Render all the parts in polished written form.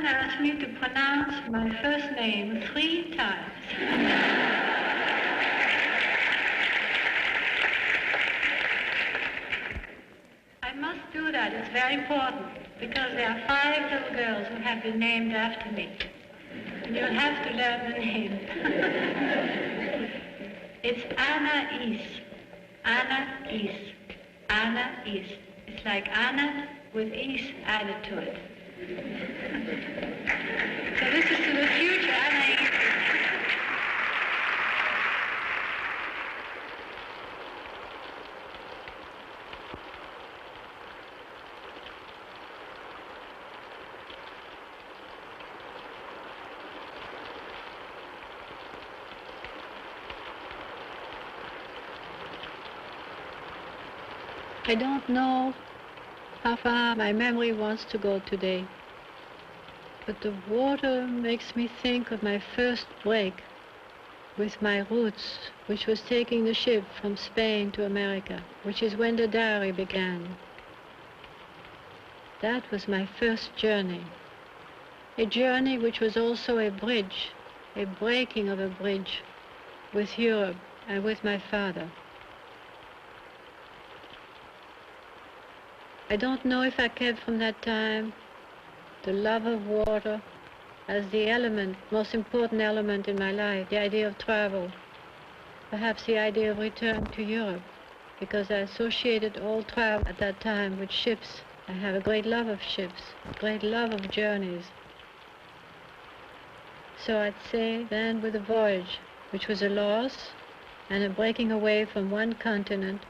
someone asked me to pronounce my first name 3 times. I must do that. It's very important because there are 5 little girls who have been named after me. And you'll have to learn the name. It's Anais. Anais. Anais. It's like Anna with is added to it. So this is to the future Anais. I don't know how far my memory wants to go today, but the water makes me think of my first break with my roots, which was taking the ship from Spain to America, which is when the diary began. That was my first journey, a journey which was also a bridge, a breaking of a bridge with Europe and with my father. I don't know if I kept from that time the love of water as the element, most important element in my life, the idea of travel, perhaps the idea of return to Europe, because I associated all travel at that time with ships. I have a great love of ships, a great love of journeys. So I'd say then with the voyage, which was a loss and a breaking away from one continent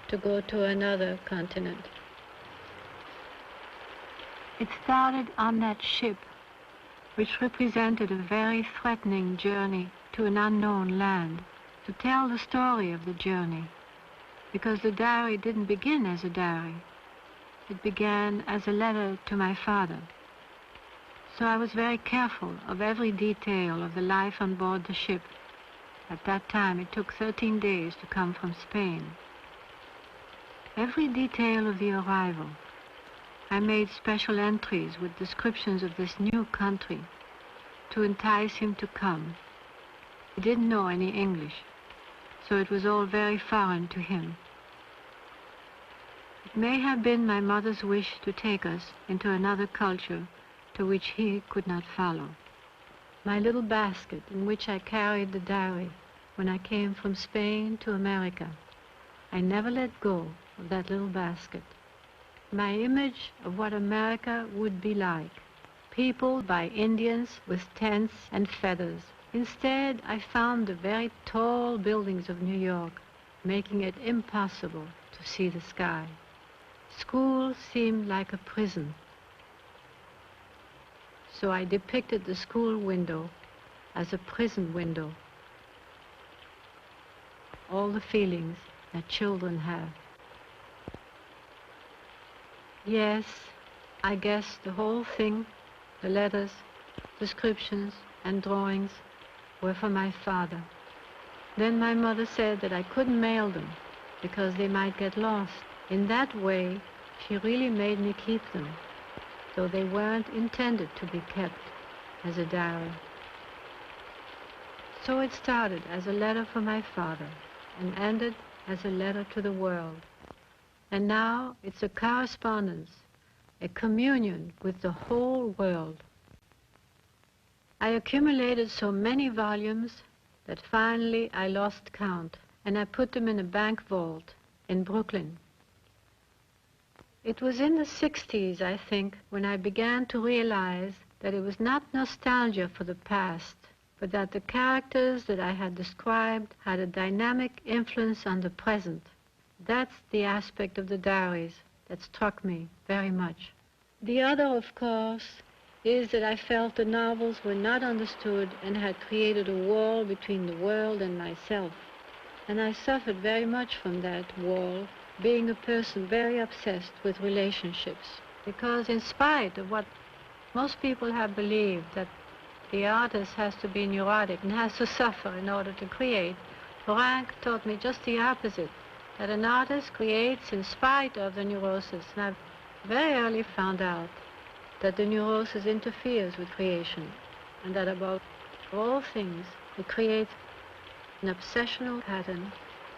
to go to another continent. It started on that ship, which represented a very threatening journey to an unknown land, to tell the story of the journey, because the diary didn't begin as a diary. It began as a letter to my father. So I was very careful of every detail of the life on board the ship. At that time, it took 13 days to come from Spain. Every detail of the arrival. I made special entries with descriptions of this new country to entice him to come. He didn't know any English, so it was all very foreign to him. It may have been my mother's wish to take us into another culture to which he could not follow. My little basket in which I carried the diary when I came from Spain to America. I never let go of that little basket. My image of what America would be like, peopled by Indians with tents and feathers. Instead, I found the very tall buildings of New York, making it impossible to see the sky. School seemed like a prison. So I depicted the school window as a prison window. All the feelings that children have. Yes, I guess the whole thing, the letters, descriptions, and drawings were for my father. Then my mother said that I couldn't mail them because they might get lost. In that way, she really made me keep them, though they weren't intended to be kept as a diary. So it started as a letter for my father and ended as a letter to the world. And now it's a correspondence, a communion with the whole world. I accumulated so many volumes that finally I lost count, and I put them in a bank vault in Brooklyn. It was in the 60s, I think, when I began to realize that it was not nostalgia for the past, but that the characters that I had described had a dynamic influence on the present. That's the aspect of the diaries that struck me very much. The other, of course, is that I felt the novels were not understood and had created a wall between the world and myself. And I suffered very much from that wall, being a person very obsessed with relationships. Because in spite of what most people have believed, that the artist has to be neurotic and has to suffer in order to create, Frank taught me just the opposite, that an artist creates in spite of the neurosis. And I've very early found out that the neurosis interferes with creation, and that above all things, it creates an obsessional pattern.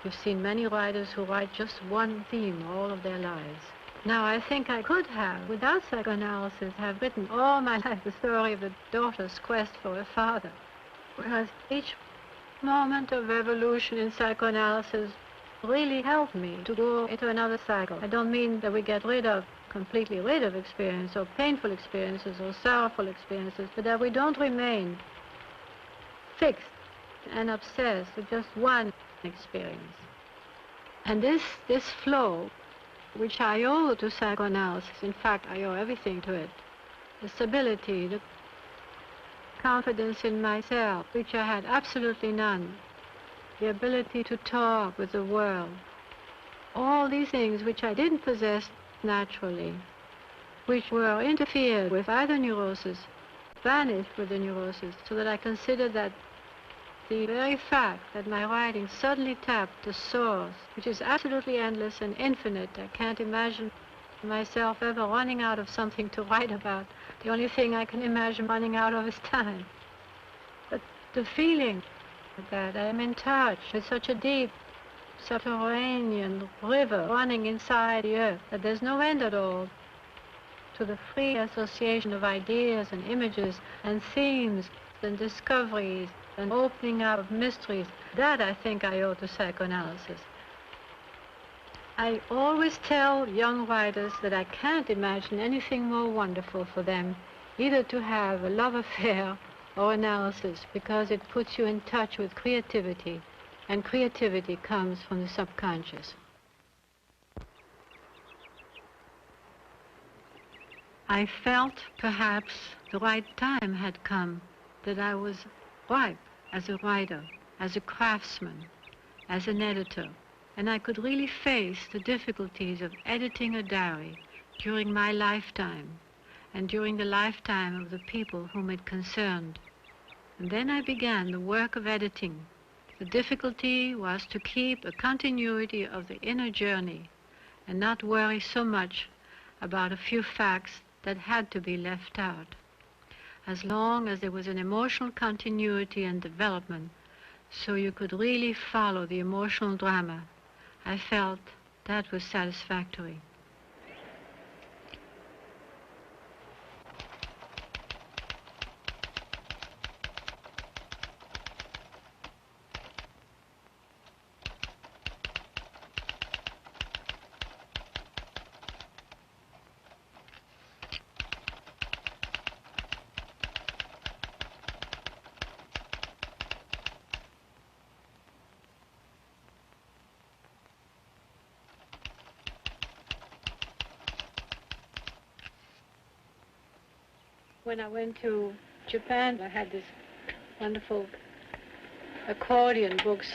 You've seen many writers who write just one theme all of their lives. Now, I think I could have, without psychoanalysis, have written all my life the story of the daughter's quest for a father, whereas each moment of evolution in psychoanalysis really helped me to go into another cycle. I don't mean that we get completely rid of experience or painful experiences or sorrowful experiences, but that we don't remain fixed and obsessed with just one experience. And this flow, which I owe to psychoanalysis, in fact, I owe everything to it, the stability, the confidence in myself, which I had absolutely none, the ability to talk with the world, all these things which I didn't possess naturally, which were interfered with by the neurosis, vanished with the neurosis, so that I consider that the very fact that my writing suddenly tapped the source, which is absolutely endless and infinite. I can't imagine myself ever running out of something to write about. The only thing I can imagine running out of is time. But the feeling that I'm in touch with such a deep subterranean river running inside the earth, that there's no end at all to the free association of ideas and images and themes and discoveries and opening up of mysteries, that I think I owe to psychoanalysis. I always tell young writers that I can't imagine anything more wonderful for them, either to have a love affair or analysis, because it puts you in touch with creativity, and creativity comes from the subconscious. I felt perhaps the right time had come, that I was ripe as a writer, as a craftsman, as an editor, and I could really face the difficulties of editing a diary during my lifetime and during the lifetime of the people whom it concerned. And then I began the work of editing. The difficulty was to keep a continuity of the inner journey and not worry so much about a few facts that had to be left out. As long as there was an emotional continuity and development, so you could really follow the emotional drama, I felt that was satisfactory. When I went to Japan, I had this wonderful accordion books.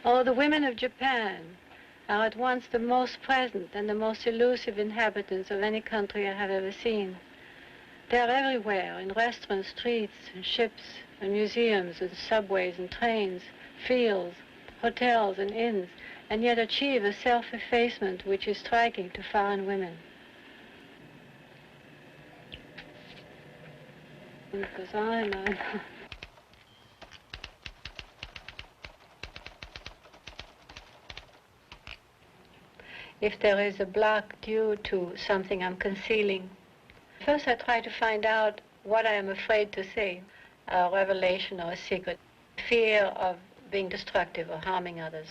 Oh, the women of Japan are at once the most present and the most elusive inhabitants of any country I have ever seen. They're everywhere, in restaurants, streets, and ships, and museums, and subways, and trains, fields, hotels, and inns, and yet achieve a self-effacement which is striking to foreign women. It goes on and on. If there is a block due to something I'm concealing, first I try to find out what I am afraid to say, a revelation or a secret, fear of being destructive or harming others.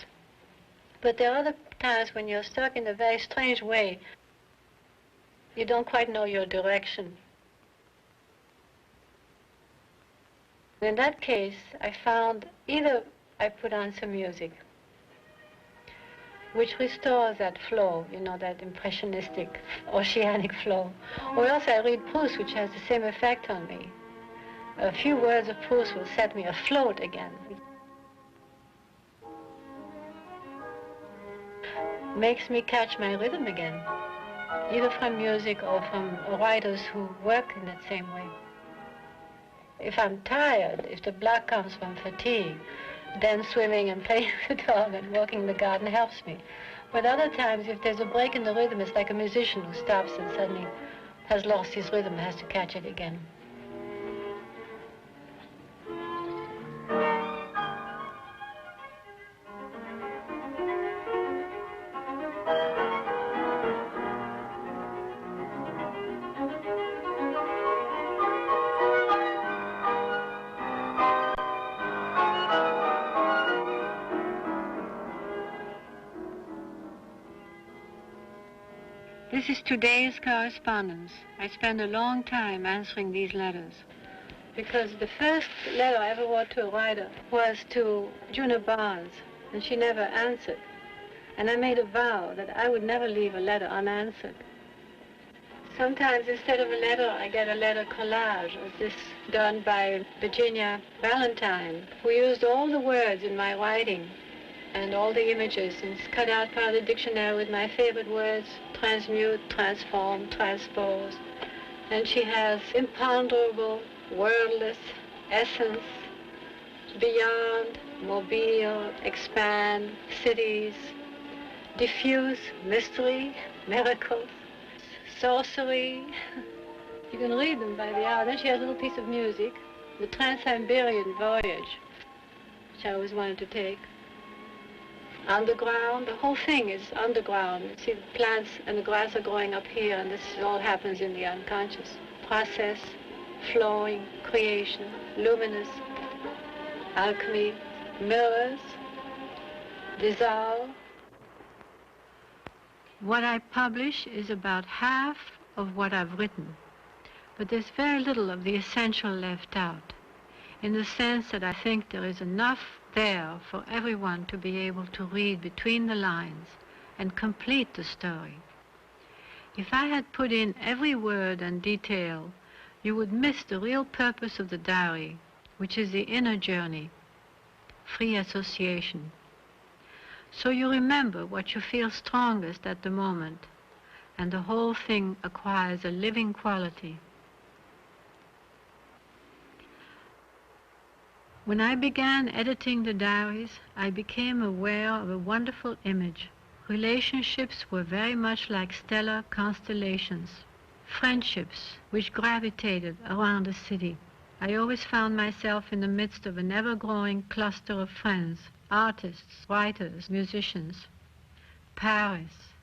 But there are other times when you're stuck in a very strange way. You don't quite know your direction. In that case, I found either I put on some music, which restores that flow, you know, that impressionistic, oceanic flow. Or else I read Proust, which has the same effect on me. A few words of Proust will set me afloat again. Makes me catch my rhythm again, either from music or from writers who work in that same way. If I'm tired, if the block comes from fatigue, then swimming and playing with the dog and walking in the garden helps me. But other times, if there's a break in the rhythm, it's like a musician who stops and suddenly has lost his rhythm, has to catch it again. This is today's correspondence. I spent a long time answering these letters because the first letter I ever wrote to a writer was to Juna Barnes, and she never answered. And I made a vow that I would never leave a letter unanswered. Sometimes instead of a letter, I get a letter collage, as this done by Virginia Valentine, who used all the words in my writing and all the images, and it's cut out part of the dictionary with my favorite words: transmute, transform, transpose. And she has imponderable, wordless, essence, beyond, mobile, expand, cities, diffuse, mystery, miracles, sorcery. You can read them by the hour. Then she has a little piece of music, the Trans-Siberian Voyage, which I always wanted to take. Underground, the whole thing is underground. You see, the plants and the grass are growing up here, and this all happens in the unconscious. Process, flowing, creation, luminous, alchemy, mirrors, dissolve. What I publish is about half of what I've written, but there's very little of the essential left out, in the sense that I think there is enough there for everyone to be able to read between the lines and complete the story. If I had put in every word and detail, you would miss the real purpose of the diary, which is the inner journey, free association. So you remember what you feel strongest at the moment, and the whole thing acquires a living quality. When I began editing the diaries, I became aware of a wonderful image. Relationships were very much like stellar constellations, friendships which gravitated around the city. I always found myself in the midst of an ever-growing cluster of friends, artists, writers, musicians. Paris,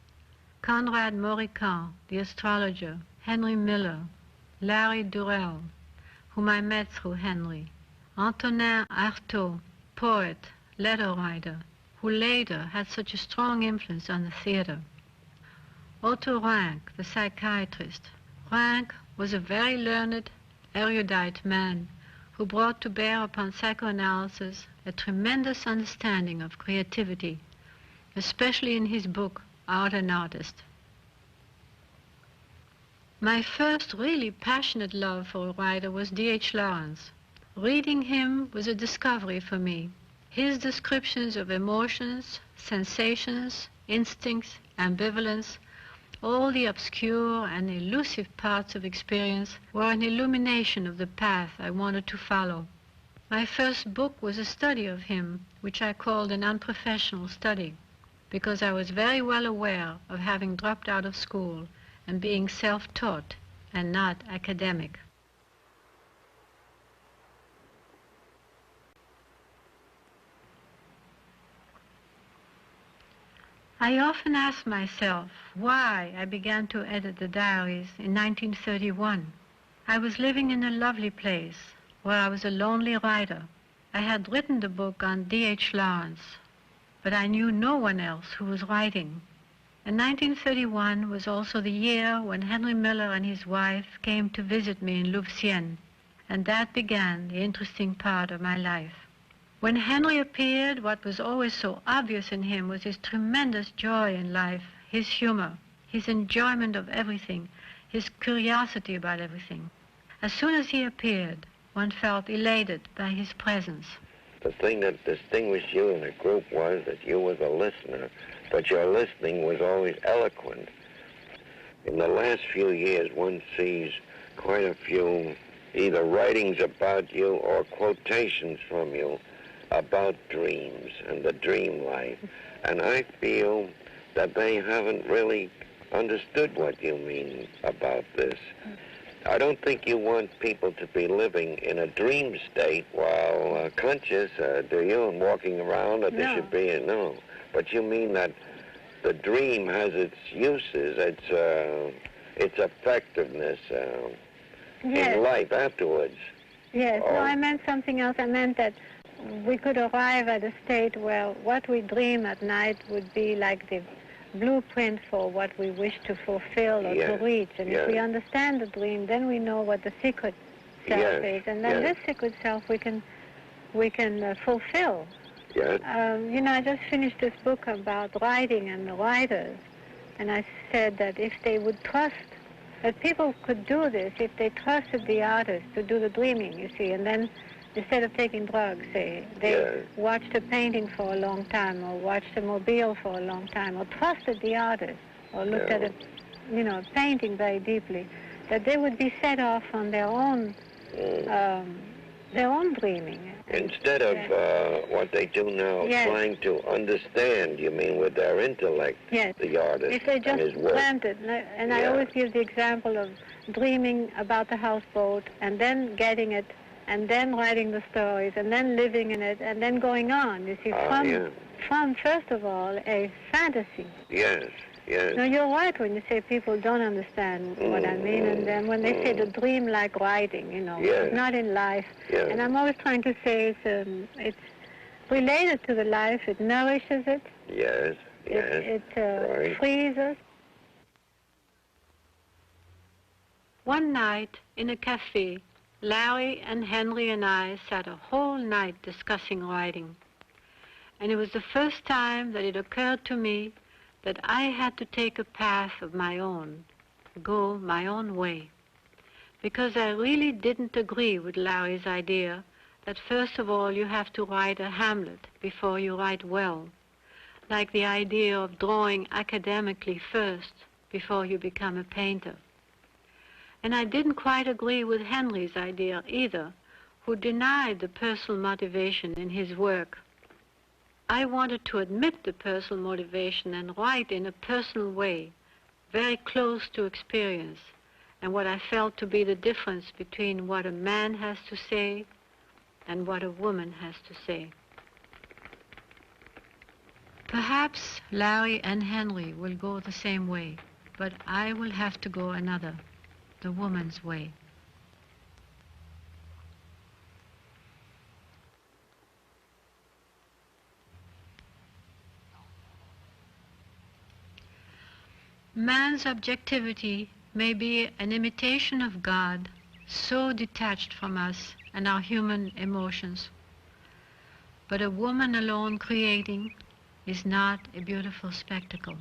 Conrad Moricon, the astrologer, Henry Miller, Larry Durrell, whom I met through Henry, Antonin Artaud, poet, letter writer, who later had such a strong influence on the theater. Otto Rank, the psychiatrist. Rank was a very learned, erudite man who brought to bear upon psychoanalysis a tremendous understanding of creativity, especially in his book, Art and Artist. My first really passionate love for a writer was D.H. Lawrence. Reading him was a discovery for me. His descriptions of emotions, sensations, instincts, ambivalence, all the obscure and elusive parts of experience were an illumination of the path I wanted to follow. My first book was a study of him, which I called an unprofessional study, because I was very well aware of having dropped out of school and being self-taught and not academic. I often ask myself why I began to edit the diaries in 1931. I was living in a lovely place where I was a lonely writer. I had written the book on D.H. Lawrence, but I knew no one else who was writing. And 1931 was also the year when Henry Miller and his wife came to visit me in Louvciennes, and that began the interesting part of my life. When Henry appeared, what was always so obvious in him was his tremendous joy in life, his humor, his enjoyment of everything, his curiosity about everything. As soon as he appeared, one felt elated by his presence. The thing that distinguished you in the group was that you were the listener, but your listening was always eloquent. In the last few years, one sees quite a few either writings about you or quotations from you about dreams and the dream life. And I feel that they haven't really understood what you mean about this. I don't think you want people to be living in a dream state while conscious, do you, and walking around, or they should be, no. But you mean that the dream has its uses, its effectiveness in life afterwards. Yes, no, I meant something else. I meant that we could arrive at a state where what we dream at night would be like the blueprint for what we wish to fulfill or to reach. And if we understand the dream, then we know what the secret self is. And then this secret self we can fulfill. Yes. You know, I just finished this book about writing and the writers. And I said that if they would trust, that people could do this if they trusted the artist to do the dreaming, you see, and then instead of taking drugs, say, they watched a painting for a long time, or watched a mobile for a long time, or trusted the artist, or looked at a, you know, painting very deeply, that they would be set off on their own dreaming. Instead of what they do now, trying to understand, you mean, with their intellect, the artist if they just and his work. dreamt it. And I always give the example of dreaming about the houseboat, and then getting it, and then writing the stories, and then living in it, and then going on, you see, from first of all, a fantasy. Yes, yes. No, you're right when you say people don't understand what I mean, and then when they say the dream like writing, you know, it's not in life. And I'm always trying to say it's related to the life, it nourishes it. Yes, yes. It frees us. One night in a cafe, Larry and Henry and I sat a whole night discussing writing. And it was the first time that it occurred to me that I had to take a path of my own, go my own way. Because I really didn't agree with Larry's idea that first of all you have to write a Hamlet before you write well, like the idea of drawing academically first before you become a painter. And I didn't quite agree with Henry's idea either, who denied the personal motivation in his work. I wanted to admit the personal motivation and write in a personal way, very close to experience, and what I felt to be the difference between what a man has to say and what a woman has to say. Perhaps Larry and Henry will go the same way, but I will have to go another, the woman's way. Man's objectivity may be an imitation of God, so detached from us and our human emotions. But a woman alone creating is not a beautiful spectacle.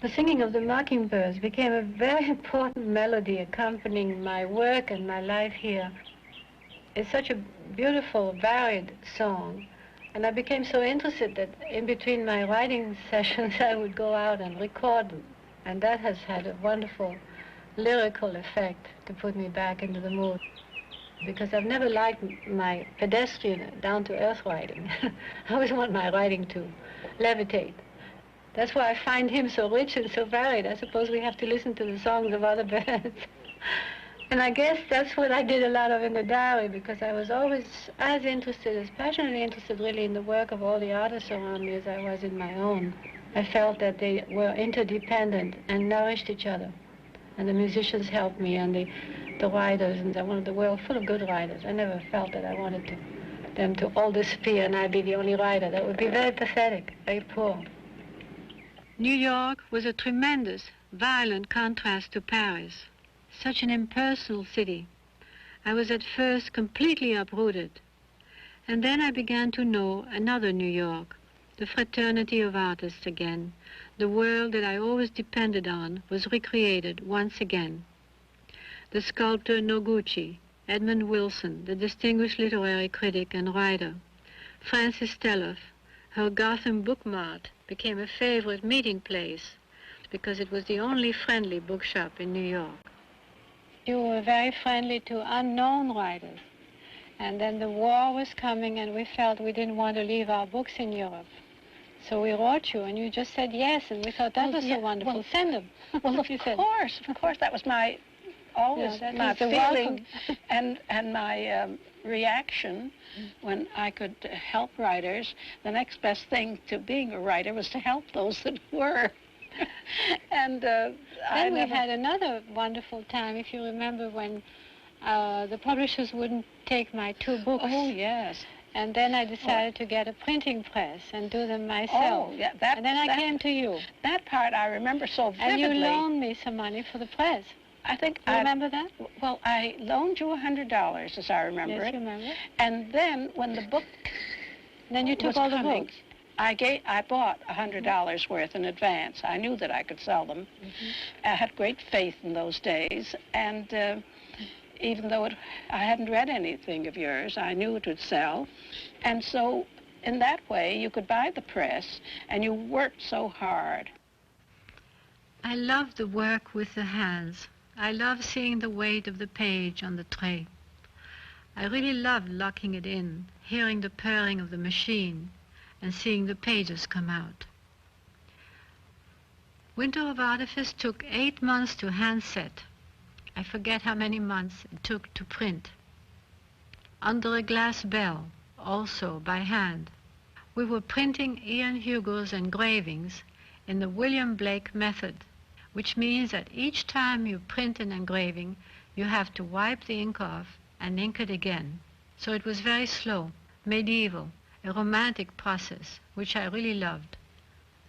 The singing of the mockingbirds became a very important melody accompanying my work and my life here. It's such a beautiful, varied song, and I became so interested that in between my writing sessions I would go out and record them, and that has had a wonderful lyrical effect to put me back into the mood, because I've never liked my pedestrian, down-to-earth writing. I always want my writing to levitate. That's why I find him so rich and so varied. I suppose we have to listen to the songs of other birds. And I guess that's what I did a lot of in the diary, because I was always as interested, as passionately interested really in the work of all the artists around me as I was in my own. I felt that they were interdependent and nourished each other. And the musicians helped me, and the writers, and I wanted the world full of good writers. I never felt that I wanted them to all disappear and I'd be the only writer. That would be very pathetic, very poor. New York was a tremendous, violent contrast to Paris. Such an impersonal city. I was at first completely uprooted. And then I began to know another New York, the fraternity of artists again. The world that I always depended on was recreated once again. The sculptor Noguchi, Edmund Wilson, the distinguished literary critic and writer, Francis Teloff, Her Gotham Book Mart became a favorite meeting place because it was the only friendly bookshop in New York. You were very friendly to unknown writers. And then the war was coming, and we felt we didn't want to leave our books in Europe. So we wrote you, and you just said yes, and we thought that was so wonderful. Well, send them. Well, of course, that was my always my feeling and my reaction when I could help writers. The next best thing to being a writer was to help those that were. And then we had another wonderful time, if you remember, when the publishers wouldn't take my 2 books. Oh, yes. And then I decided to get a printing press and do them myself. Oh, yeah. And then I came to you. That part I remember so vividly. And you loaned me some money for the press. I think you remember that? Well, I loaned you $100, as I remember it. Yes, you remember. And then when the book then you took all the books. I bought $100 worth in advance. I knew that I could sell them. Mm-hmm. I had great faith in those days, and even though I hadn't read anything of yours, I knew it would sell. And so in that way, you could buy the press, and you worked so hard. I love the work with the hands. I love seeing the weight of the page on the tray. I really loved locking it in, hearing the purring of the machine, and seeing the pages come out. Winter of Artifice took 8 months to hand-set. I forget how many months it took to print. Under a Glass Bell, also by hand. We were printing Ian Hugo's engravings in the William Blake method, which means that each time you print an engraving, you have to wipe the ink off and ink it again. So it was very slow, medieval, a romantic process, which I really loved.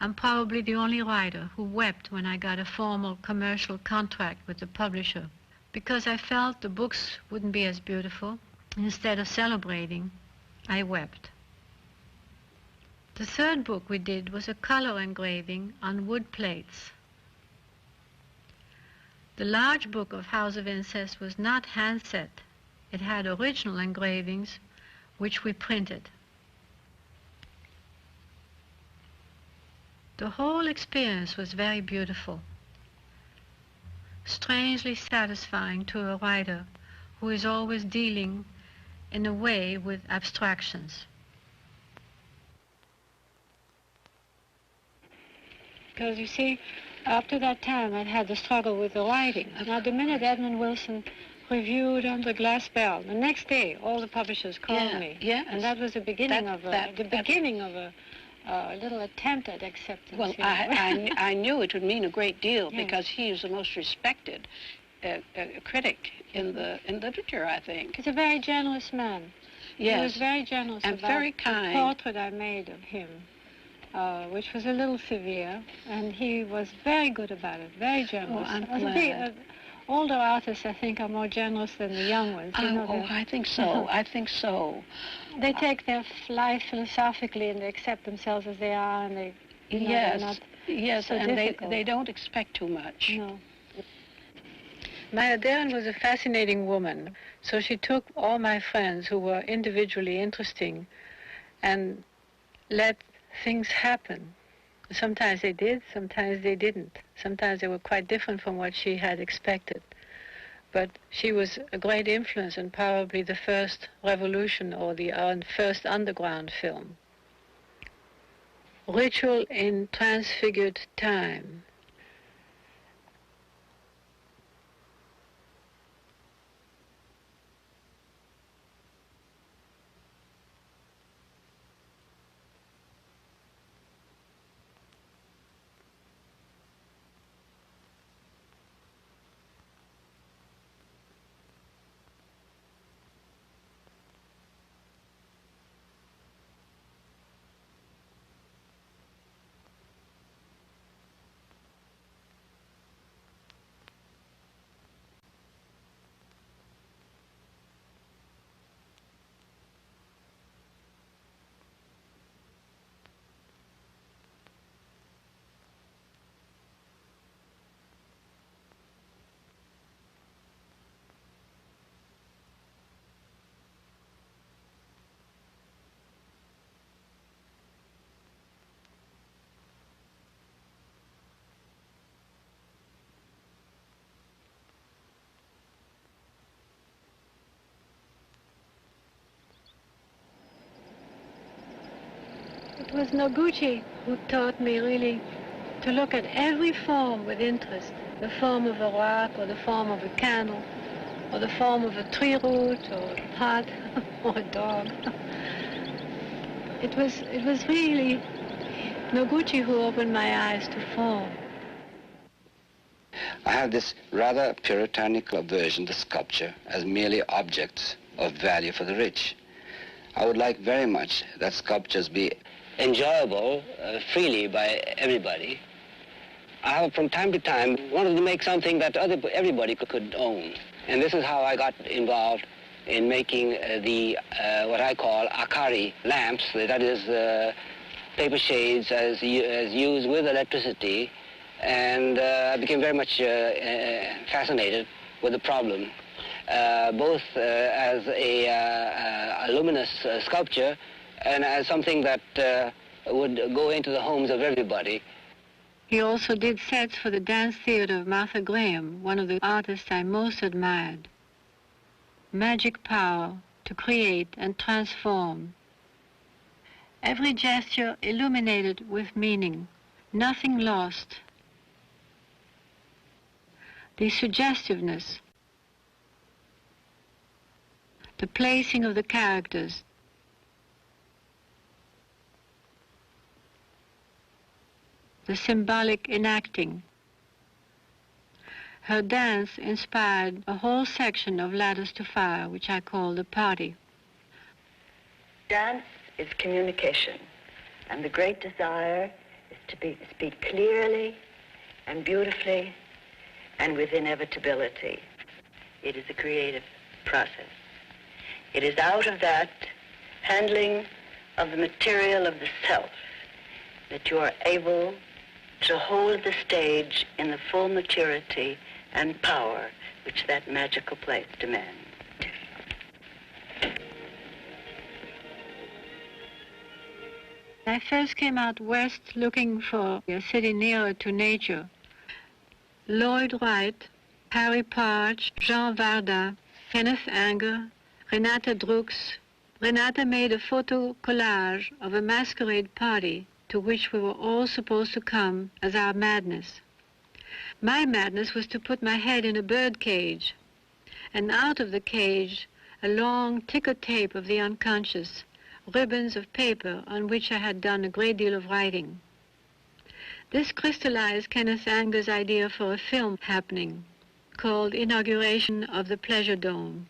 I'm probably the only writer who wept when I got a formal commercial contract with the publisher, because I felt the books wouldn't be as beautiful. Instead of celebrating, I wept. The 3rd book we did was a color engraving on wood plates. The large book of House of Incest was not hand-set. It had original engravings, which we printed. The whole experience was very beautiful, strangely satisfying to a writer who is always dealing in a way with abstractions. Because you see, after that time I'd had the struggle with the writing. Now the minute Edmund Wilson reviewed Under Glass Bell, the next day all the publishers called me. Yes. And that was the beginning of a little attempt at acceptance. Well, I knew it would mean a great deal because he is the most respected critic in literature, I think. He's a very generous man. Yes. He was very generous and about very kind. The portrait I made of him, which was a little severe, and he was very good about it, very generous. Oh, I'm glad. Older artists, I think, are more generous than the young ones. You know I think so. I think so. They take their life philosophically, and they accept themselves as they are, and they, they're not so and difficult. they don't expect too much. No. Maya Deren was a fascinating woman, so she took all my friends who were individually interesting and let things happen. Sometimes they did, sometimes they didn't. Sometimes they were quite different from what she had expected. But she was a great influence and probably the first revolution or the first underground film. Ritual in Transfigured Time. was Noguchi who taught me really to look at every form with interest. The form of a rock, or the form of a candle, or the form of a tree root, or a pot, or a dog. It was really Noguchi who opened my eyes to form. I have this rather puritanical aversion to sculpture as merely objects of value for the rich. I would like very much that sculptures be enjoyable freely by everybody. I have from time to time wanted to make something that everybody could own. And this is how I got involved in making what I call akari lamps, that is paper shades as used with electricity. And I became very much fascinated with the problem, both as a luminous sculpture and as something that would go into the homes of everybody. He also did sets for the dance theater of Martha Graham, one of the artists I most admired. Magic power to create and transform. Every gesture illuminated with meaning, nothing lost. The suggestiveness, the placing of the characters, the symbolic enacting. Her dance inspired a whole section of Ladders to Fire, which I call the party. Dance is communication, and the great desire is to speak clearly and beautifully and with inevitability. It is a creative process. It is out of that handling of the material of the self that you are able to hold the stage in the full maturity and power which that magical place demands. I first came out west looking for a city nearer to nature. Lloyd Wright, Harry Parch, Jean Varda, Kenneth Anger, Renata Drux. Renata made a photo collage of a masquerade party to which we were all supposed to come as our madness. My madness was to put my head in a bird cage, and out of the cage a long ticker tape of the unconscious, ribbons of paper on which I had done a great deal of writing. This crystallized Kenneth Anger's idea for a film happening called Inauguration of the Pleasure Dome.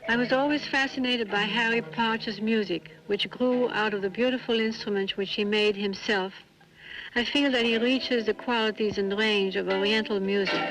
I was always fascinated by Harry Parch's music, which grew out of the beautiful instruments which he made himself. I feel that he reaches the qualities and range of Oriental music.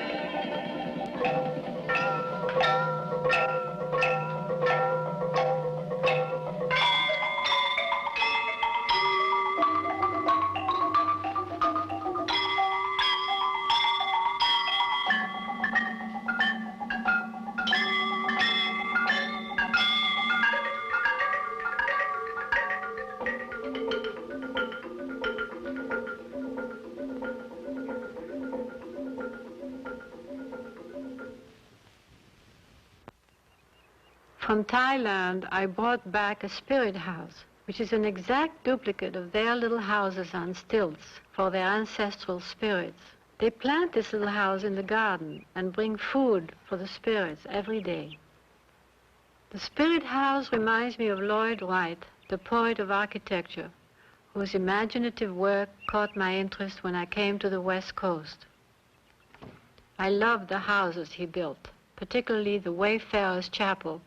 From Thailand, I brought back a spirit house which is an exact duplicate of their little houses on stilts for their ancestral spirits. They plant this little house in the garden and bring food for the spirits every day. The spirit house reminds me of Lloyd Wright, the poet of architecture, whose imaginative work caught my interest when I came to the West Coast. I loved the houses he built, particularly the Wayfarer's Chapel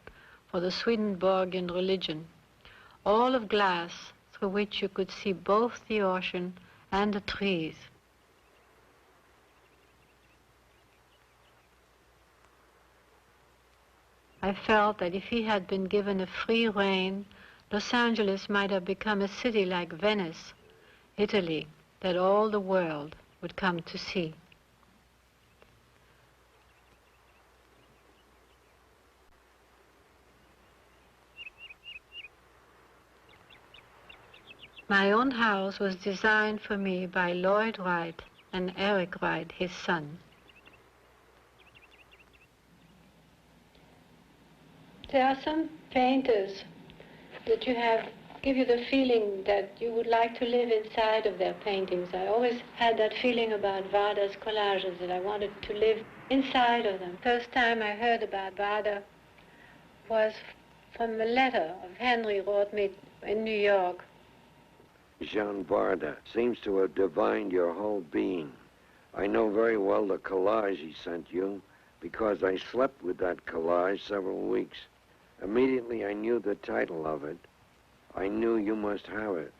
for the Swedenborgian religion, all of glass through which you could see both the ocean and the trees. I felt that if he had been given a free rein, Los Angeles might have become a city like Venice, Italy, that all the world would come to see. My own house was designed for me by Lloyd Wright and Eric Wright, his son. There are some painters that give you the feeling that you would like to live inside of their paintings. I always had that feeling about Varda's collages, that I wanted to live inside of them. First time I heard about Varda was from a letter of Henry wrote me in New York. Jean Varda seems to have divined your whole being. I know very well the collage he sent you because I slept with that collage several weeks. Immediately I knew the title of it. I knew you must have it.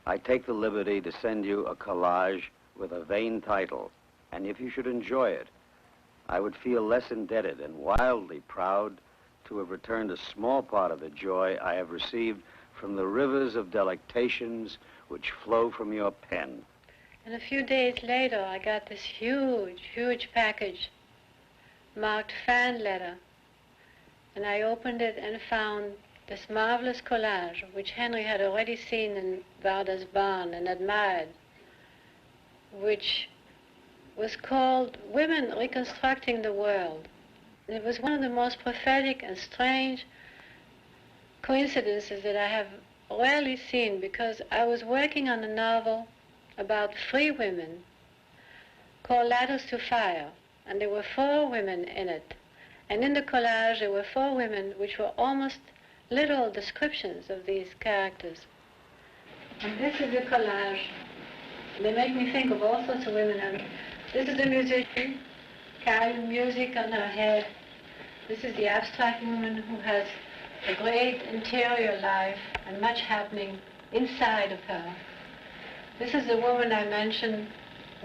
I take the liberty to send you a collage with a vain title, and if you should enjoy it, I would feel less indebted and wildly proud to have returned a small part of the joy I have received from the rivers of delectations which flow from your pen. And a few days later, I got this huge, huge package marked fan letter. And I opened it and found this marvelous collage, which Henry had already seen in Varda's barn and admired, which was called Women Reconstructing the World. And it was one of the most prophetic and strange coincidences that I have rarely seen, because I was working on a novel about free women called Ladders to Fire, and there were 4 women in it. And in the collage there were 4 women which were almost literal descriptions of these characters. And this is the collage. They make me think of all sorts of women. And this is the musician carrying music on her head. This is the abstract woman who has a great interior life and much happening inside of her. This is the woman I mentioned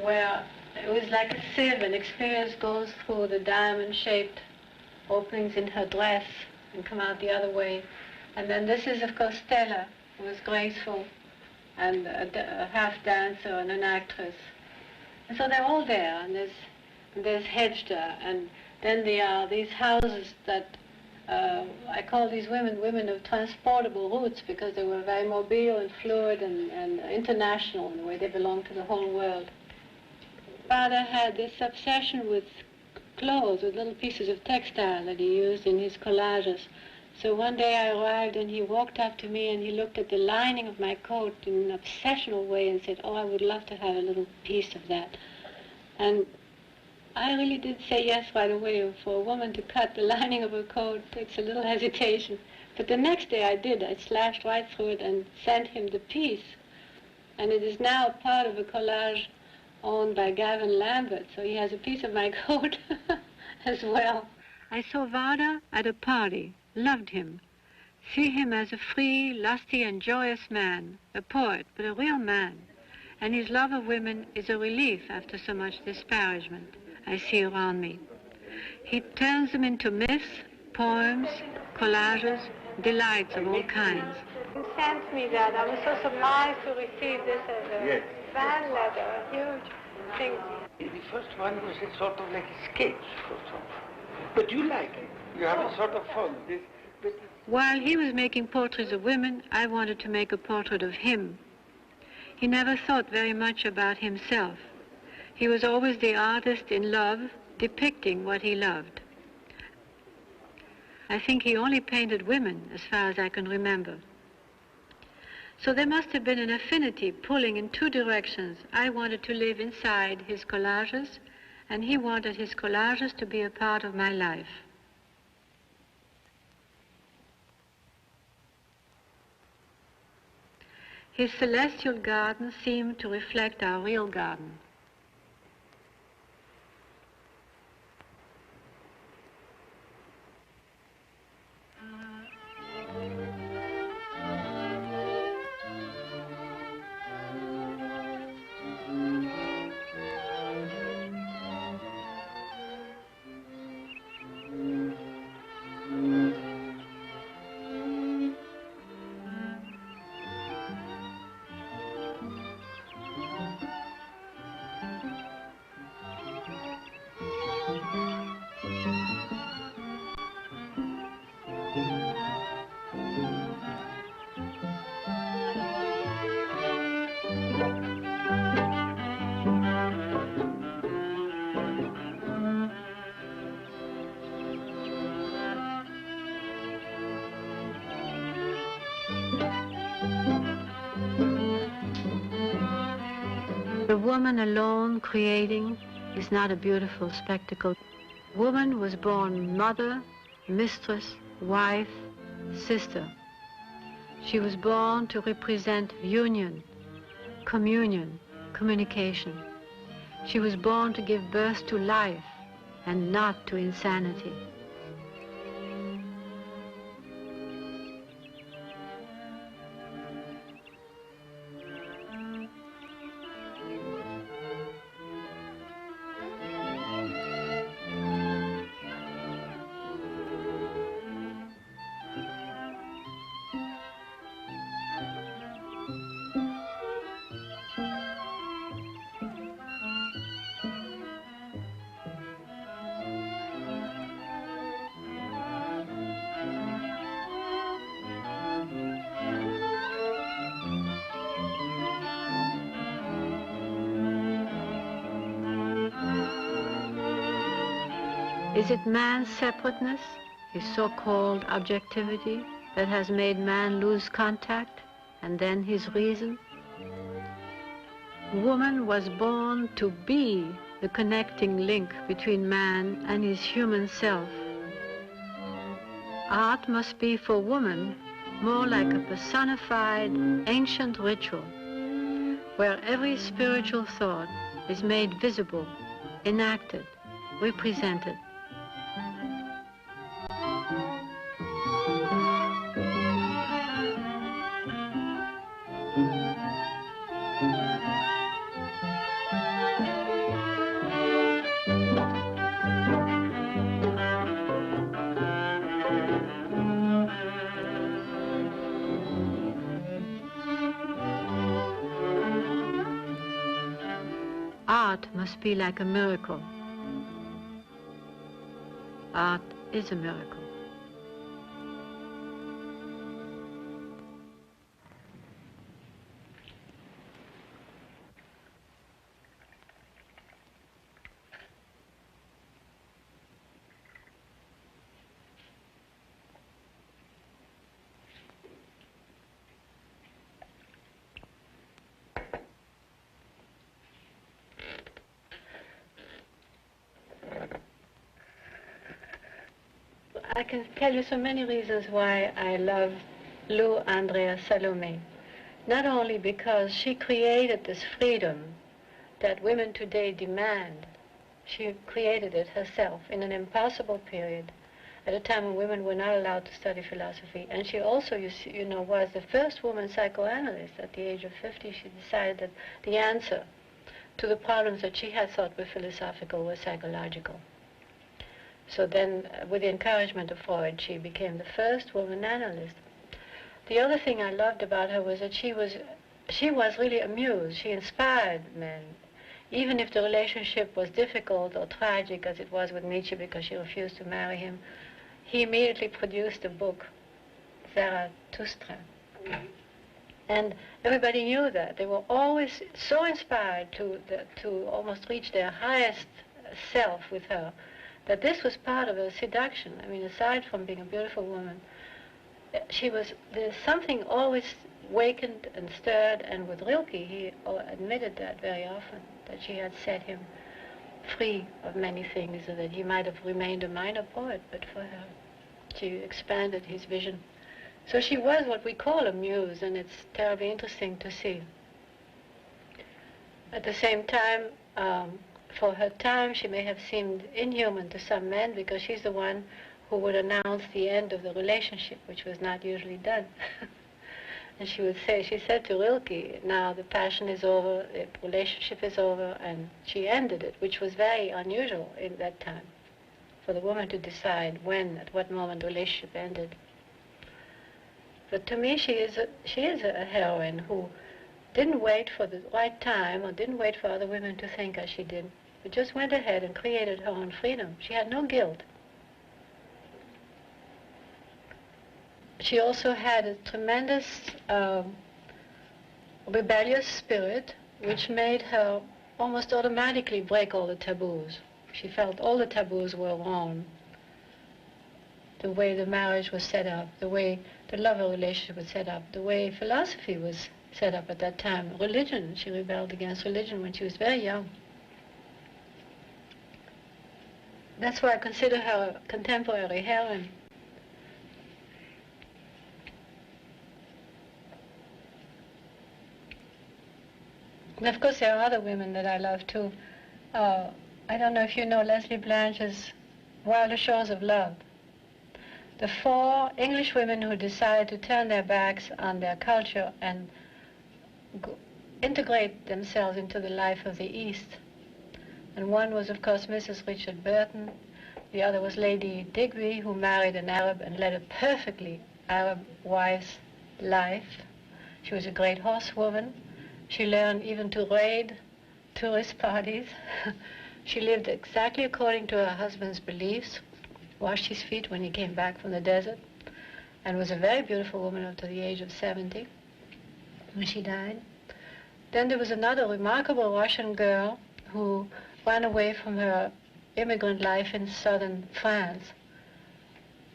where it was like a sieve, and experience goes through the diamond-shaped openings in her dress and come out the other way. And then this is, of course, Stella, who is graceful and a half-dancer and an actress. And so they're all there, and there's Hedda, and then there are these houses that I call these women of transportable roots, because they were very mobile and fluid and international in the way they belonged to the whole world. Father had this obsession with clothes, with little pieces of textile that he used in his collages. So one day I arrived and he walked up to me and he looked at the lining of my coat in an obsessional way and said, "Oh, I would love to have a little piece of that." And I really did say yes right away. For a woman to cut the lining of her coat takes a little hesitation. But the next day I did. I slashed right through it and sent him the piece. And it is now part of a collage owned by Gavin Lambert, so he has a piece of my coat as well. I saw Varda at a party, loved him, see him as a free, lusty, and joyous man, a poet, but a real man. And his love of women is a relief after so much disparagement I see around me. He turns them into myths, poems, collages, delights of all kinds. He sent me that. I was so surprised to receive this as a fan letter, a huge thing. The first one was a sort of like a sketch or something. But you like it. You have a sort of fun. While he was making portraits of women, I wanted to make a portrait of him. He never thought very much about himself. He was always the artist in love, depicting what he loved. I think he only painted women, as far as I can remember. So there must have been an affinity pulling in two directions. I wanted to live inside his collages, and he wanted his collages to be a part of my life. His celestial garden seemed to reflect our real garden. The woman alone creating is not a beautiful spectacle. Woman was born mother, mistress, wife, sister. She was born to represent union, communion, communication. She was born to give birth to life and not to insanity. Is it man's separateness, his so-called objectivity, that has made man lose contact, and then his reason? Woman was born to be the connecting link between man and his human self. Art must be for woman more like a personified ancient ritual, where every spiritual thought is made visible, enacted, represented. Art must be like a miracle. Art is a miracle. I can tell you so many reasons why I love Lou Andrea Salome. Not only because she created this freedom that women today demand. She created it herself in an impossible period, at a time when women were not allowed to study philosophy. And she also, you know, was the first woman psychoanalyst. At the age of 50, she decided that the answer to the problems that she had thought were philosophical were psychological. So then, with the encouragement of Freud, she became the first woman analyst. The other thing I loved about her was that she was really amused. She inspired men. Even if the relationship was difficult or tragic, as it was with Nietzsche because she refused to marry him, he immediately produced a book, Zarathustra. And everybody knew that. They were always so inspired to almost reach their highest self with her, That this was part of her seduction. I mean, aside from being a beautiful woman, there's something always wakened and stirred, and with Rilke, he admitted that very often, that she had set him free of many things, and that he might have remained a minor poet, but for her, she expanded his vision. So she was what we call a muse, and it's terribly interesting to see. At the same time, for her time, she may have seemed inhuman to some men, because she's the one who would announce the end of the relationship, which was not usually done. And she said to Rilke, now the passion is over, the relationship is over, and she ended it, which was very unusual in that time, for the woman to decide when, at what moment the relationship ended. But to me, she is a heroine who didn't wait for the right time, or didn't wait for other women to think as she did, but just went ahead and created her own freedom. She had no guilt. She also had a tremendous rebellious spirit, which made her almost automatically break all the taboos. She felt all the taboos were wrong. The way the marriage was set up, the way the lover relationship was set up, the way philosophy was set up at that time. Religion, she rebelled against religion when she was very young. That's why I consider her a contemporary heroine. And of course, there are other women that I love too. I don't know if you know Leslie Blanch's Wilder Shores of Love. The 4 English women who decided to turn their backs on their culture and integrate themselves into the life of the East. And one was, of course, Mrs. Richard Burton. The other was Lady Digby, who married an Arab and led a perfectly Arab wife's life. She was a great horsewoman. She learned even to raid tourist parties. She lived exactly according to her husband's beliefs, washed his feet when he came back from the desert, and was a very beautiful woman up to the age of 70 when she died. Then there was another remarkable Russian girl who ran away from her immigrant life in southern France,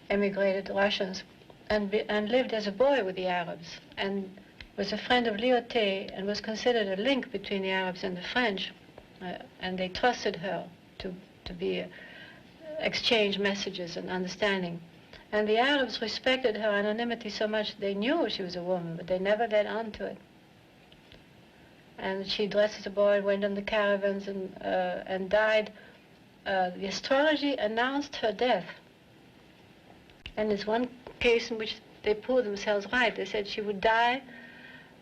emigrated Russians, and lived as a boy with the Arabs, and was a friend of Lyautey, and was considered a link between the Arabs and the French, and they trusted her to exchange messages and understanding. And the Arabs respected her anonymity so much they knew she was a woman, but they never let on to it. And she dressed as a boy and went on the caravans and died. The astrology announced her death. And there's one case in which they proved themselves right. They said she would die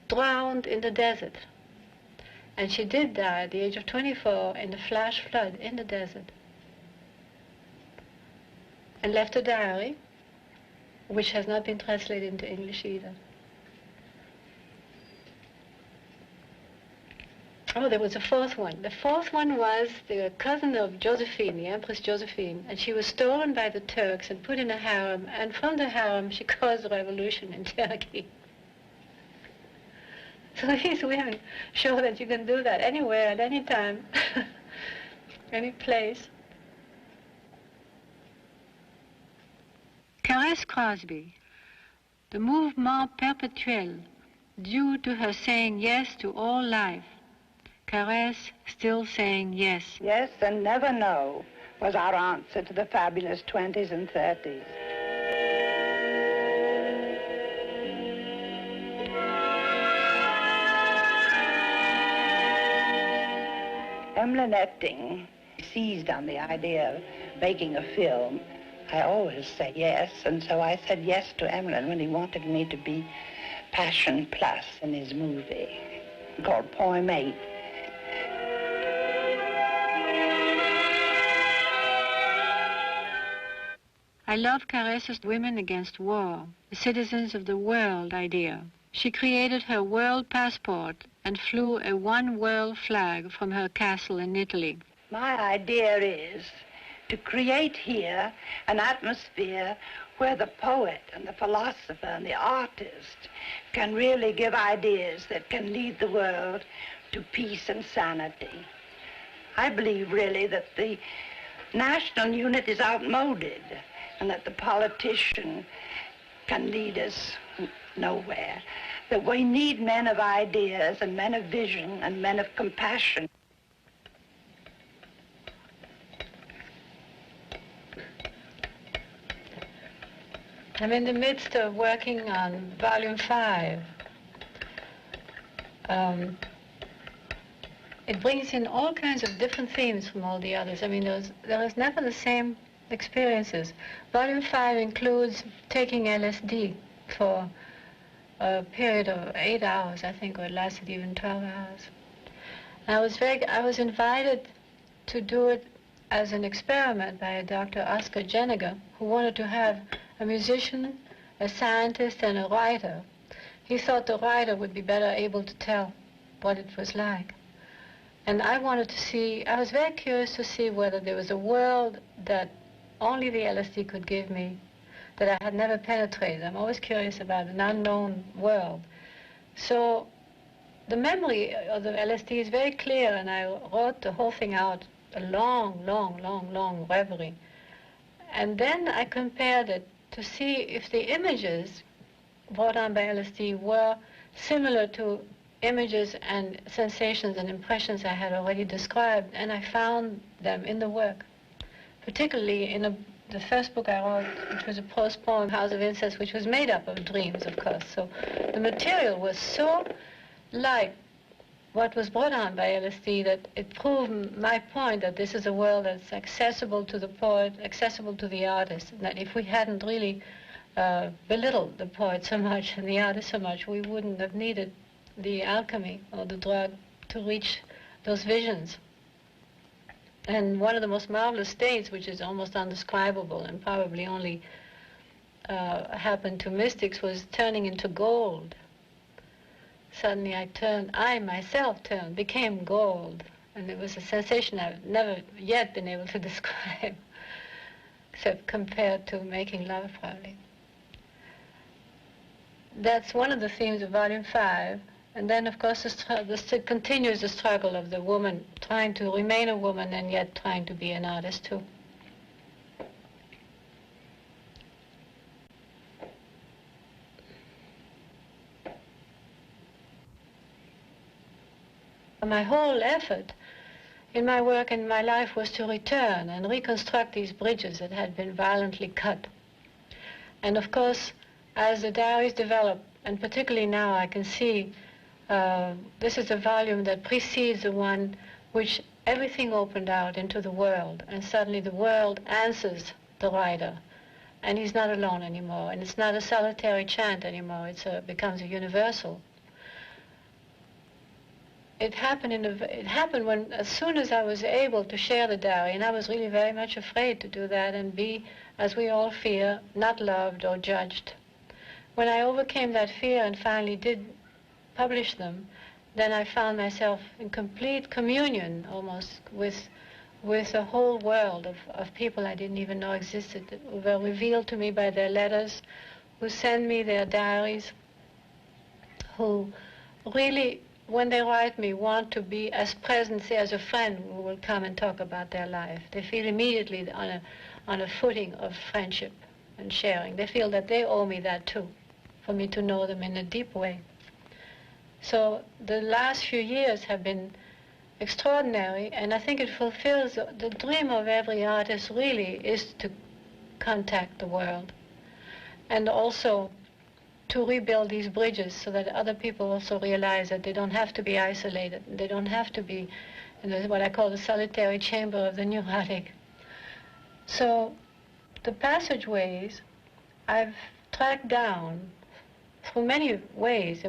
drowned in the desert. And she did die at the age of 24 in the flash flood in the desert. And left a diary, which has not been translated into English either. Oh, there was a 4th one. The 4th one was the cousin of Josephine, the Empress Josephine, and she was stolen by the Turks and put in a harem, and from the harem she caused a revolution in Turkey. So these women show that you can do that anywhere, at any time, any place. Caresse Crosby, the mouvement perpétuel, due to her saying yes to all life. Caresse still saying yes. Yes and never no was our answer to the fabulous 20s and 30s. Emmeline Epting seized on the idea of making a film. I always say yes, and so I said yes to Emmeline when he wanted me to be Passion Plus in his movie called Poem 8. I love Caresse's Women Against War, the citizens of the world idea. She created her world passport and flew a one-world flag from her castle in Italy. My idea is to create here an atmosphere where the poet and the philosopher and the artist can really give ideas that can lead the world to peace and sanity. I believe really that the national unit is outmoded and that the politician can lead us nowhere. That we need men of ideas and men of vision and men of compassion. I'm in the midst of working on Volume 5. It brings in all kinds of different themes from all the others. I mean, there is never the same experiences. Volume 5 includes taking LSD for a period of 8 hours, I think, or it lasted even 12 hours. And I was invited to do it as an experiment by a Dr. Oscar Jeniger, who wanted to have a musician, a scientist, and a writer. He thought the writer would be better able to tell what it was like. And I wanted to see, I was very curious to see whether there was a world that only the LSD could give me, that I had never penetrated. I'm always curious about an unknown world. So the memory of the LSD is very clear, and I wrote the whole thing out, a long, long, long, long reverie. And then I compared it to see if the images brought on by LSD were similar to images and sensations and impressions I had already described, and I found them in the work, particularly in the first book I wrote, which was a prose poem, House of Incest, which was made up of dreams, of course. So the material was so like what was brought on by LSD that it proved my point that this is a world that's accessible to the poet, accessible to the artist, and that if we hadn't really belittled the poet so much and the artist so much, we wouldn't have needed the alchemy or the drug to reach those visions. And one of the most marvelous states, which is almost undescribable and probably only happened to mystics, was turning into gold. Suddenly I myself became gold. And it was a sensation I've never yet been able to describe, except compared to making love, probably. That's one of the themes of Volume 5. And then, of course, continues the struggle of the woman trying to remain a woman and yet trying to be an artist, too. My whole effort in my work and my life was to return and reconstruct these bridges that had been violently cut. And, of course, as the diaries develop, and particularly now I can see this is a volume that precedes the one which everything opened out into the world, and suddenly the world answers the writer, and he's not alone anymore, and it's not a solitary chant anymore, it becomes a universal. It happened when, as soon as I was able to share the diary, and I was really very much afraid to do that and be, as we all fear, not loved or judged. When I overcame that fear and finally did publish them, then I found myself in complete communion almost with a whole world of people I didn't even know existed, who were revealed to me by their letters, who send me their diaries, who really, when they write me, want to be as present, say, as a friend who will come and talk about their life. They feel immediately on a footing of friendship and sharing. They feel that they owe me that too, for me to know them in a deep way. So the last few years have been extraordinary, and I think it fulfills the dream of every artist really is to contact the world and also to rebuild these bridges so that other people also realize that they don't have to be isolated. They don't have to be in what I call the solitary chamber of the neurotic. So the passageways I've tracked down through many ways.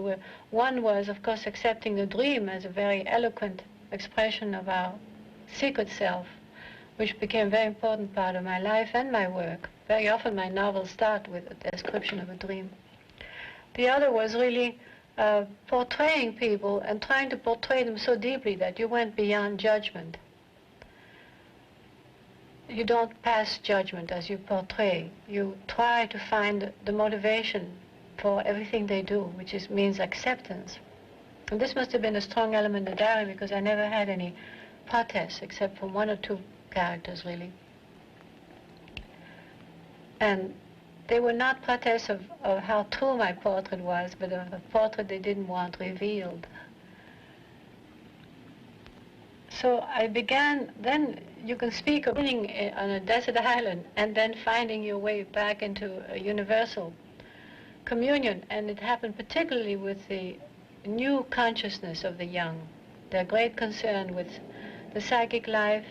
One was, of course, accepting the dream as a very eloquent expression of our secret self, which became a very important part of my life and my work. Very often my novels start with a description of a dream. The other was really portraying people and trying to portray them so deeply that you went beyond judgment. You don't pass judgment as you portray. You try to find the motivation for everything they do, which means acceptance. And this must have been a strong element in the diary because I never had any protests except from one or two characters, really. And they were not protests of how true my portrait was, but of a portrait they didn't want revealed. So I began, then you can speak of being on a desert island and then finding your way back into a universal communion. And it happened particularly with the new consciousness of the young, their great concern with the psychic life,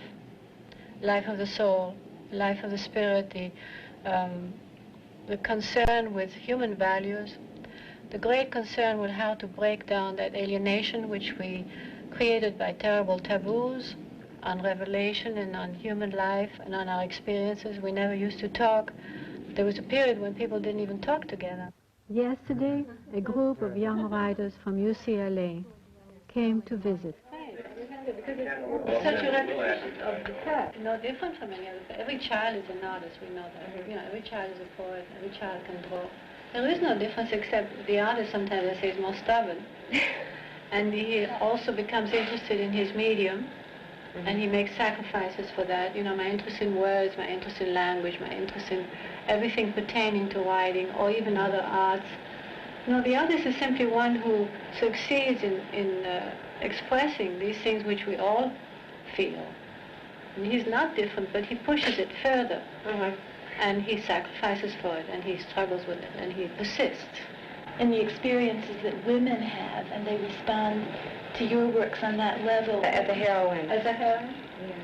life of the soul, life of the spirit, the concern with human values, the great concern with how to break down that alienation which we created by terrible taboos on revelation and on human life and on our experiences. We never used to talk. There was a period when people didn't even talk together. Yesterday, a group of young writers from UCLA came to visit. It's such a repetition of the past, no different from any other. Every child is an artist, we know that. You know, every child is a poet, every child can draw. There is no difference except the artist sometimes, I say, is more stubborn. And he also becomes interested in his medium, and he makes sacrifices for that. You know, my interest in words, my interest in language, my interest in everything pertaining to writing, or even other arts. You know, the artist is simply one who succeeds in expressing these things which we all feel. And he's not different, but he pushes it further. And he sacrifices for it, and he struggles with it, and he persists. And the experiences that women have, and they respond to your works on that level. As a heroine. As a heroine? Yes.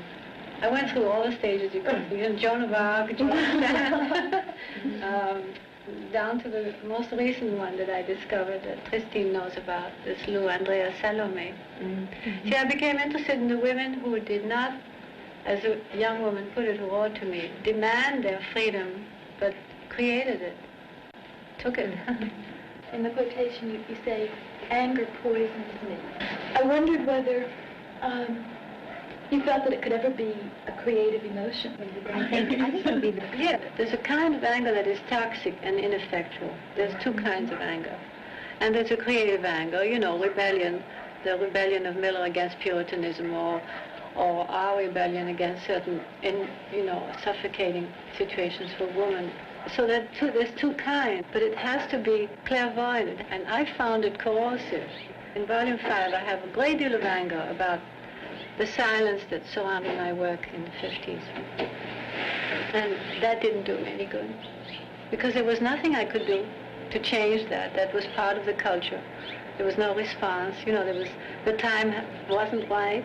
I went through all the stages you could see, Joan of Arc, down to the most recent one that I discovered that Christine knows about, this Lou Andrea Salome. See, I became interested in the women who did not, as a young woman put it, who wrote to me, demand their freedom, but created it, took it. In the quotation, you say, anger poisons me. I wondered whether you felt that it could ever be a creative emotion. I think it can be. Yeah, there's a kind of anger that is toxic and ineffectual. There's two kinds of anger. And there's a creative anger, you know, rebellion, the rebellion of Miller against Puritanism, or our rebellion against certain, suffocating situations for women. So there's two kinds, but it has to be clairvoyant, and I found it corrosive. In Volume 5, I have a great deal of anger about the silence that surrounded my work in the 50s. And that didn't do me any good, because there was nothing I could do to change that. That was part of the culture. There was no response. You know, the time wasn't right.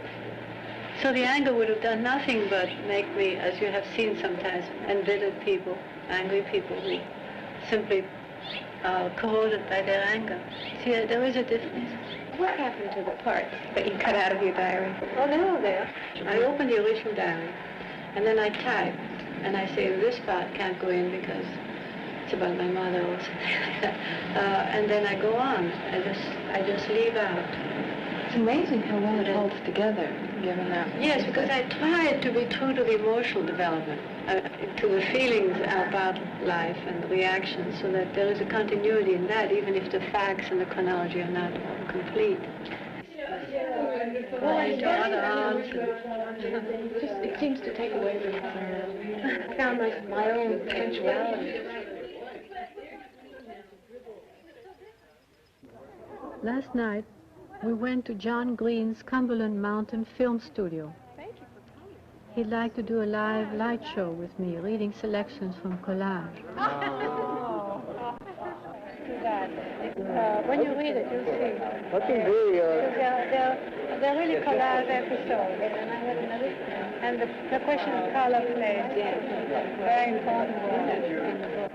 So the anger would have done nothing but make me, as you have seen sometimes, embittered people, angry people who simply corroded by their anger. See, there is a difference. What happened to the parts that you cut out of your diary? Oh, they're all there. I opened the original diary, and then I type, and I say, this part can't go in because it's about my mother or something like that. And then I go on. I just leave out. It's amazing how well it holds together, given that. Yes, because I tried to be true to the emotional development, to the feelings about life and the reactions, so that there is a continuity in that, even if the facts and the chronology are not complete. It seems to take away from I found my own sensuality. Last night, we went to John Green's Cumberland Mountain Film Studio. He'd like to do a live light show with me, reading selections from collage. Oh. Too bad. When you read it, you'll see. They're really collage episodes. And the question of color plays a very important role in the book.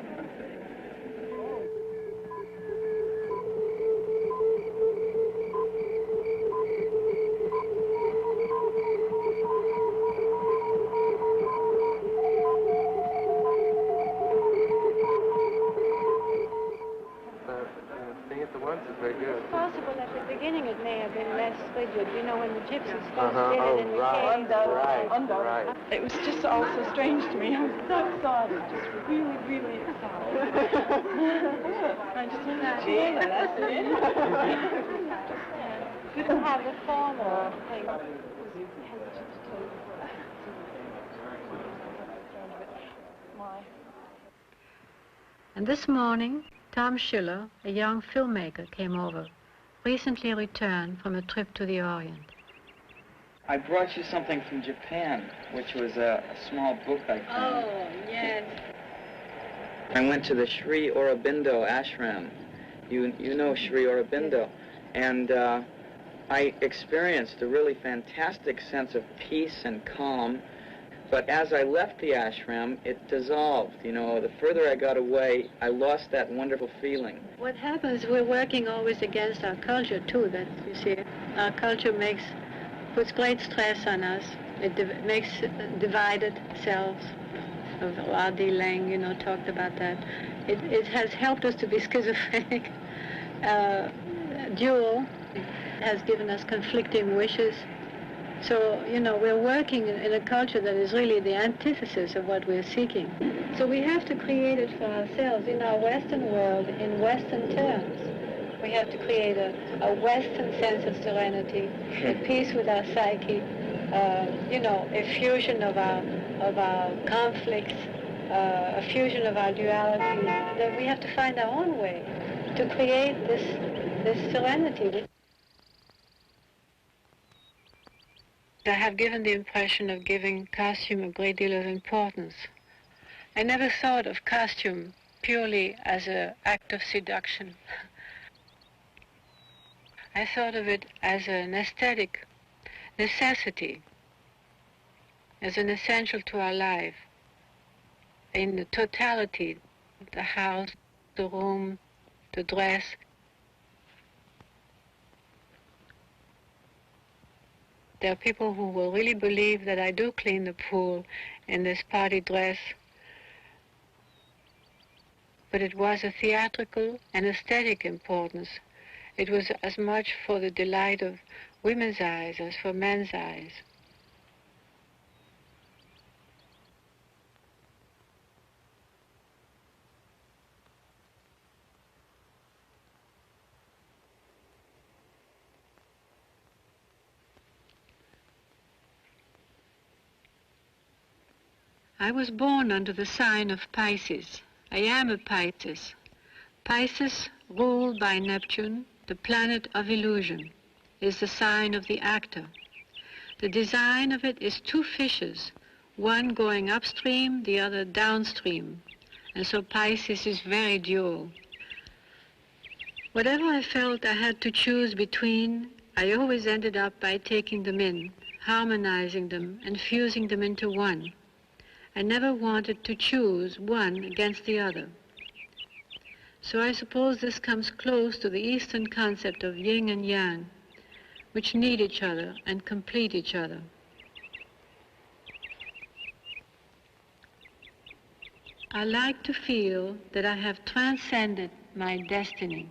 It's possible at the beginning it may have been less rigid. You know, when the gypsies first did it in the cave. Right. It was just all so strange to me. I was so excited, just really, really excited. I just wanted to do that. You can have the formal thing. And this morning, Tom Schiller, a young filmmaker, came over, recently returned from a trip to the Orient. I brought you something from Japan, which was a small book I found. Oh, yes. I went to the Sri Aurobindo ashram. You know Sri Aurobindo. And I experienced a really fantastic sense of peace and calm. But as I left the ashram, it dissolved. You know, the further I got away, I lost that wonderful feeling. What happens, we're working always against our culture, too, that, you see. Our culture puts great stress on us. It makes divided selves. R.D. Laing, talked about that. It has helped us to be schizophrenic. Dual has given us conflicting wishes. So, we're working in a culture that is really the antithesis of what we're seeking. So we have to create it for ourselves in our Western world, in Western terms. We have to create a Western sense of serenity, at peace with our psyche, a fusion of our conflicts, a fusion of our dualities. That we have to find our own way to create this serenity. I have given the impression of giving costume a great deal of importance. I never thought of costume purely as an act of seduction. I thought of it as an aesthetic necessity, as an essential to our life, in the totality, the house, the room, the dress. There are people who will really believe that I do clean the pool in this party dress, but it was a theatrical and aesthetic importance. It was as much for the delight of women's eyes as for men's eyes. I was born under the sign of Pisces. I am a Pisces. Pisces, ruled by Neptune, the planet of illusion, is the sign of the actor. The design of it is two fishes, one going upstream, the other downstream, and so Pisces is very dual. Whatever I felt I had to choose between, I always ended up by taking them in, harmonizing them, and fusing them into one. I never wanted to choose one against the other. So I suppose this comes close to the Eastern concept of yin and yang, which need each other and complete each other. I like to feel that I have transcended my destiny.